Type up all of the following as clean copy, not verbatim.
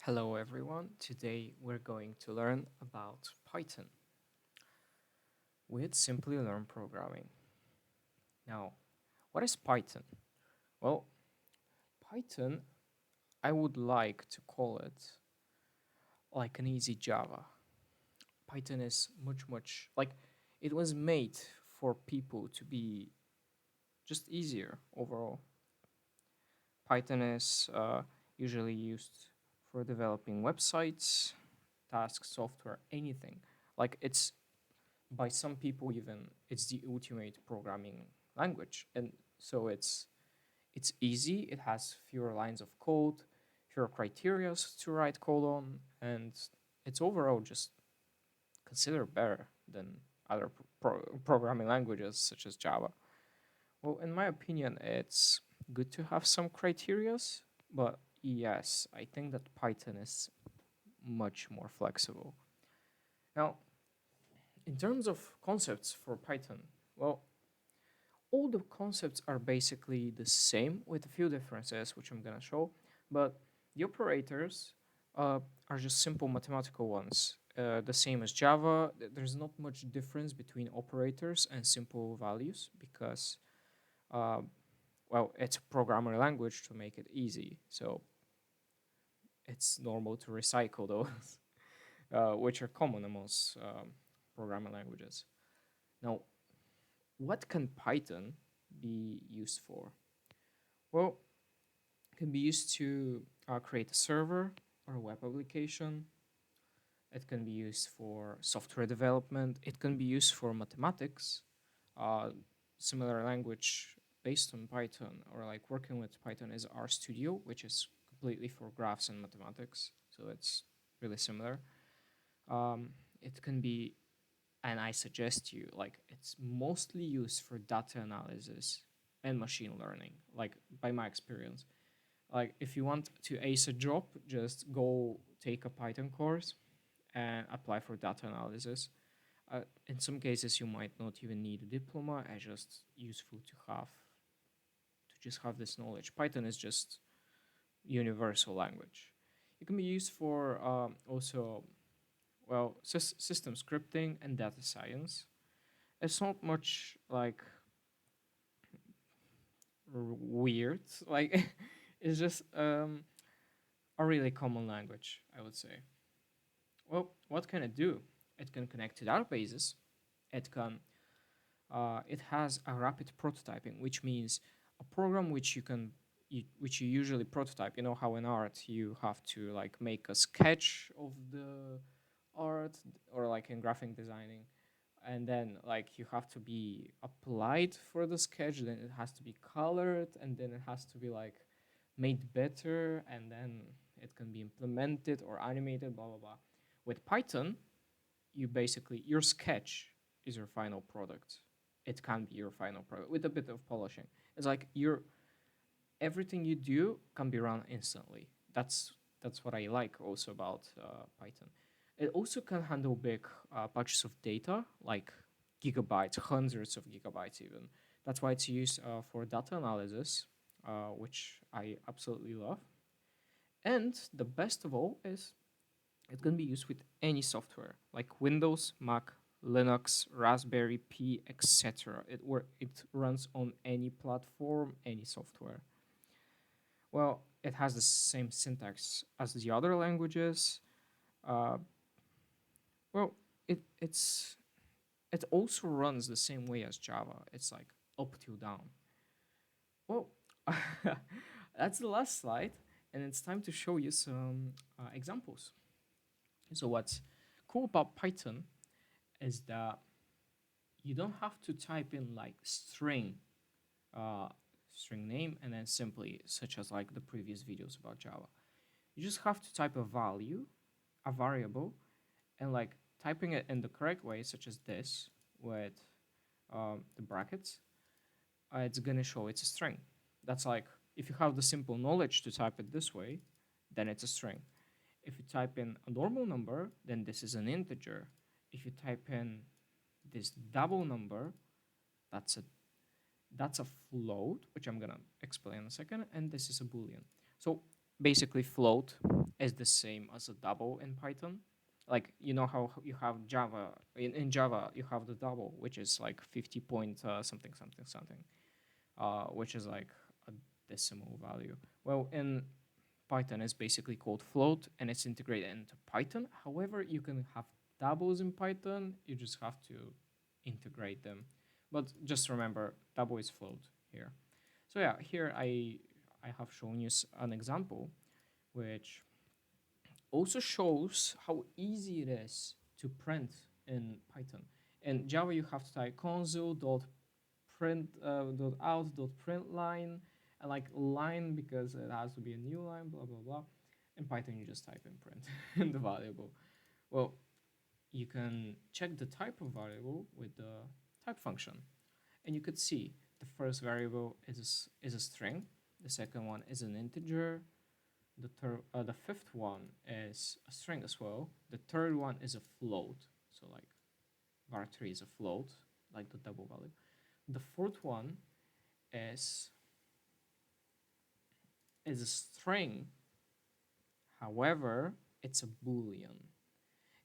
Hello everyone, today we're going to learn about Python with Simply Learn Programming. Now, what is Python? Well, Python, I would like to call it like an easy Java. Python is much like it was made for people to be just easier overall. Python is usually used for developing websites, tasks, software, anything. Like it's by some people even it's the ultimate programming language, and so it's easy. It has fewer lines of code, fewer criteria to write code on, and it's overall just considered better than other programming languages such as Java. Well, in my opinion, it's good to have some criterias, but yes, I think that Python is much more flexible. Now, in terms of concepts for Python, well, all the concepts are basically the same with a few differences, which I'm gonna show, but the operators are just simple mathematical ones, the same as Java. There's not much difference between operators and simple values because, uh, well, it's a programmer language to make it easy, so it's normal to recycle those, which are common amongst programming languages. Now, what can Python be used for? Well, it can be used to create a server or a web application. It can be used for software development. It can be used for mathematics. Uh, Similar language based on Python or like working with Python is RStudio, which is completely for graphs and mathematics. So it's really similar. It can be, and I suggest you, like, it's mostly used for data analysis and machine learning, like, by my experience. Like, if you want to ace a job, just go take a Python course and apply for data analysis. In some cases, you might not even need a diploma. It's just useful to just have this knowledge. Python is just universal language. It can be used for also, well, system scripting and data science. It's not much like weird. Like it's just a really common language, I would say. Well, what can it do? It can connect to databases. It can. It has a rapid prototyping, which means a program which you usually prototype. You know how in art you have to like make a sketch of the art, or like in graphic designing, and then like you have to be applied for the sketch, then it has to be colored, and then it has to be like made better, and then it can be implemented or animated, blah blah blah. With Python, you basically, your sketch is your final product. It can be your final product with a bit of polishing. It's like your everything you do can be run instantly. That's what I like also about Python. It also can handle big batches of data, like gigabytes, hundreds of gigabytes even. That's why it's used for data analysis, which I absolutely love. And the best of all is it can be used with any software like Windows, Mac, Linux, Raspberry Pi, etc. It runs on any platform, any software. Well, it has the same syntax as the other languages. Uh, well, it also runs the same way as Java. It's like up to down. Well, that's the last slide, and it's time to show you some examples. So what's cool about Python is that you don't have to type in like uh, string name and then simply, such as like the previous videos about Java. You just have to type a value, a variable, and like typing it in the correct way, such as this with the brackets, it's gonna show it's a string. That's like if you have the simple knowledge to type it this way, then it's a string. If you type in a normal number, then this is an integer. If you type in this double number, that's a that's a float, which I'm gonna explain in a second, and this is a boolean. So basically float is the same as a double in Python. Like you know how you have Java in Java you have the double, which is like 50 point something something something, which is like a decimal value. Well, in Python is basically called float and it's integrated into Python. However, you can have doubles in Python. You just have to integrate them. But just remember, double is float here. So yeah, here I have shown you an example which also shows how easy it is to print in Python. In Java, you have to type console.print.out.println and like line because it has to be a new line, blah blah blah. In Python, you just type in print in the variable. Well, you can check the type of variable with the type function, and you could see the first variable is a string, the second one is an integer, the fifth one is a string as well. The third one is a float. So like var3 is a float, like the double value. The fourth one is is a string. However, it's a boolean.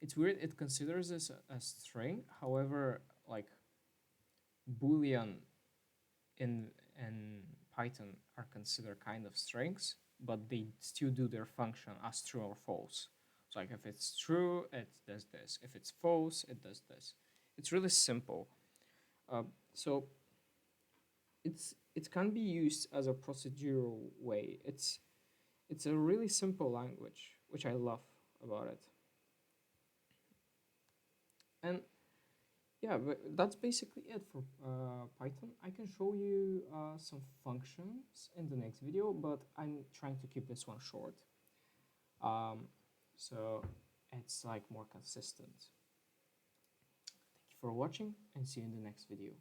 It's weird. It considers this a string. However, like boolean in Python are considered kind of strings, but they still do their function as true or false. So like if it's true, it does this. If it's false, it does this. It's really simple. So it can be used as a procedural way. It's a really simple language, which I love about it. And yeah, but that's basically it for Python. I can show you some functions in the next video, but I'm trying to keep this one short. Um, so it's like more consistent. Thank you for watching and see you in the next video.